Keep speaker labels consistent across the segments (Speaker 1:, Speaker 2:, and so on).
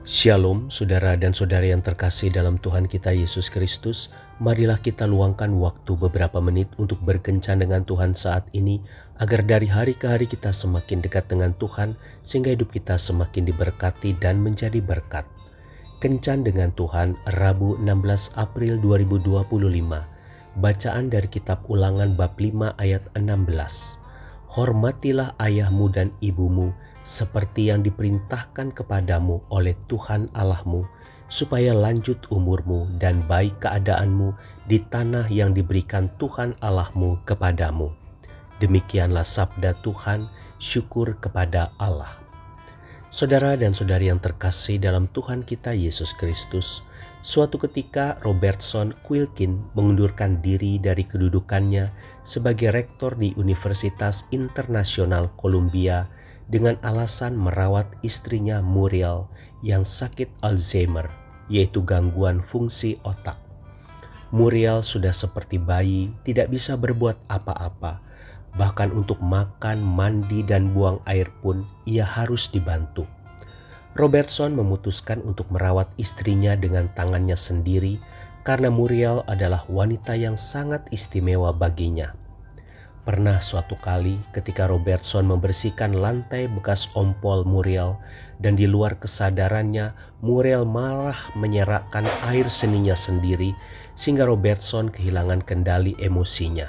Speaker 1: Shalom, saudara dan saudari yang terkasih dalam Tuhan kita Yesus Kristus. Marilah kita luangkan waktu beberapa menit untuk berkencan dengan Tuhan saat ini, agar dari hari ke hari kita semakin dekat dengan Tuhan, sehingga hidup kita semakin diberkati dan menjadi berkat. Kencan dengan Tuhan, Rabu 16 April 2025. Bacaan dari kitab Ulangan bab 5 ayat 16. Hormatilah ayahmu dan ibumu, seperti yang diperintahkan kepadamu oleh Tuhan Allahmu, supaya lanjut umurmu dan baik keadaanmu di tanah yang diberikan Tuhan Allahmu kepadamu. Demikianlah sabda Tuhan, syukur kepada Allah. Saudara dan saudari yang terkasih dalam Tuhan kita Yesus Kristus, suatu ketika Robertson Quilkin mengundurkan diri dari kedudukannya sebagai rektor di Universitas Internasional Columbia dengan alasan merawat istrinya Muriel yang sakit Alzheimer, yaitu gangguan fungsi otak. Muriel sudah seperti bayi, tidak bisa berbuat apa-apa. Bahkan untuk makan, mandi, dan buang air pun ia harus dibantu. Robertson memutuskan untuk merawat istrinya dengan tangannya sendiri karena Muriel adalah wanita yang sangat istimewa baginya. Pernah suatu kali ketika Robertson membersihkan lantai bekas ompol Muriel dan di luar kesadarannya Muriel malah menyerahkan air seninya sendiri sehingga Robertson kehilangan kendali emosinya.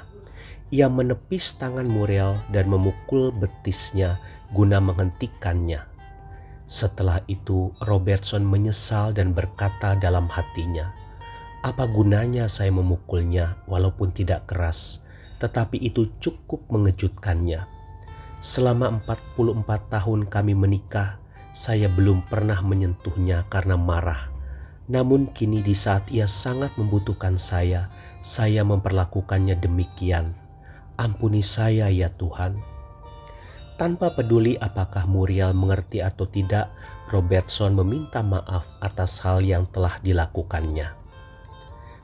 Speaker 1: Ia menepis tangan Muriel dan memukul betisnya guna menghentikannya. Setelah itu Robertson menyesal dan berkata dalam hatinya, "Apa gunanya saya memukulnya walaupun tidak keras?" Tetapi itu cukup mengejutkannya. Selama 44 tahun kami menikah, saya belum pernah menyentuhnya karena marah. Namun kini di saat ia sangat membutuhkan saya memperlakukannya demikian. Ampuni saya ya Tuhan. Tanpa peduli apakah Muriel mengerti atau tidak, Robertson meminta maaf atas hal yang telah dilakukannya.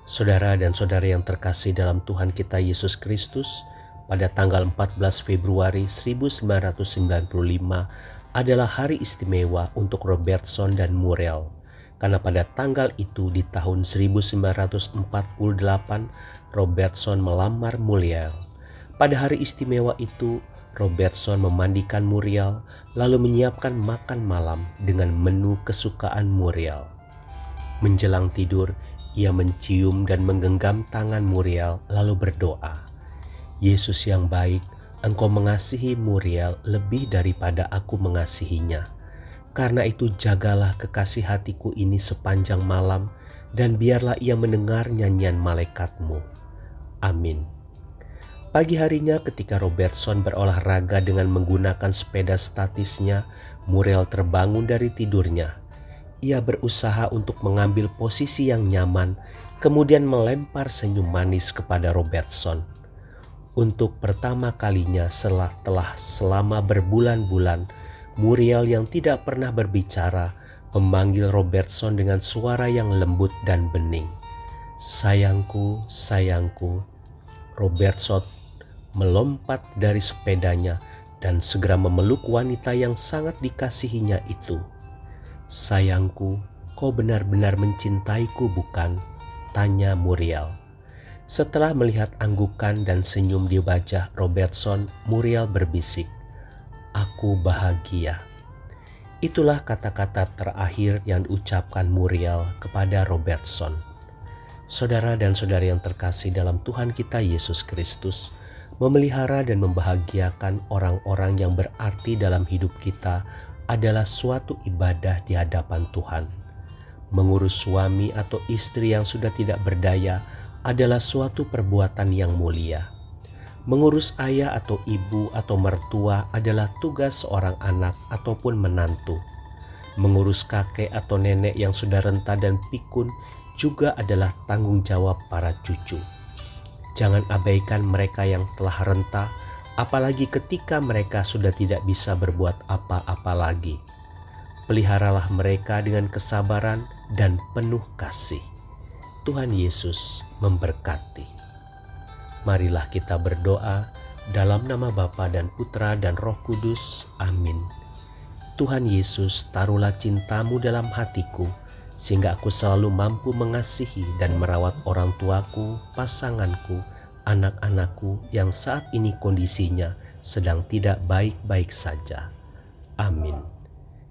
Speaker 1: Saudara dan saudari yang terkasih dalam Tuhan kita Yesus Kristus, pada tanggal 14 Februari 1995 adalah hari istimewa untuk Robertson dan Muriel. Karena pada tanggal itu di tahun 1948 Robertson melamar Muriel. Pada hari istimewa itu Robertson memandikan Muriel lalu menyiapkan makan malam dengan menu kesukaan Muriel. Menjelang tidur, ia mencium dan menggenggam tangan Muriel lalu berdoa, "Yesus yang baik, Engkau mengasihi Muriel lebih daripada aku mengasihinya. Karena itu jagalah kekasih hatiku ini sepanjang malam dan biarlah ia mendengar nyanyian malaikat-Mu. Amin." Pagi harinya ketika Robertson berolahraga dengan menggunakan sepeda statisnya, Muriel terbangun dari tidurnya. Ia berusaha untuk mengambil posisi yang nyaman, kemudian melempar senyum manis kepada Robertson. Untuk pertama kalinya setelah selama berbulan-bulan, Muriel yang tidak pernah berbicara memanggil Robertson dengan suara yang lembut dan bening. "Sayangku, sayangku." Robertson melompat dari sepedanya dan segera memeluk wanita yang sangat dikasihinya itu. "Sayangku, kau benar-benar mencintaiku bukan?" tanya Muriel. Setelah melihat anggukan dan senyum di wajah Robertson, Muriel berbisik, "Aku bahagia." Itulah kata-kata terakhir yang diucapkan Muriel kepada Robertson. Saudara dan saudari yang terkasih dalam Tuhan kita Yesus Kristus, memelihara dan membahagiakan orang-orang yang berarti dalam hidup kita adalah suatu ibadah di hadapan Tuhan. Mengurus suami atau istri yang sudah tidak berdaya adalah suatu perbuatan yang mulia. Mengurus ayah atau ibu atau mertua adalah tugas seorang anak ataupun menantu. Mengurus kakek atau nenek yang sudah renta dan pikun juga adalah tanggung jawab para cucu. Jangan abaikan mereka yang telah renta, apalagi ketika mereka sudah tidak bisa berbuat apa-apa lagi. Peliharalah mereka dengan kesabaran dan penuh kasih. Tuhan Yesus memberkati. Marilah kita berdoa dalam nama Bapa dan Putra dan Roh Kudus. Amin. Tuhan Yesus, taruhlah cinta-Mu dalam hatiku, sehingga aku selalu mampu mengasihi dan merawat orang tuaku, pasanganku, anak-anakku yang saat ini kondisinya sedang tidak baik-baik saja. Amin.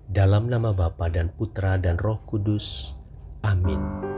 Speaker 1: Dalam nama Bapa dan Putra dan Roh Kudus. Amin.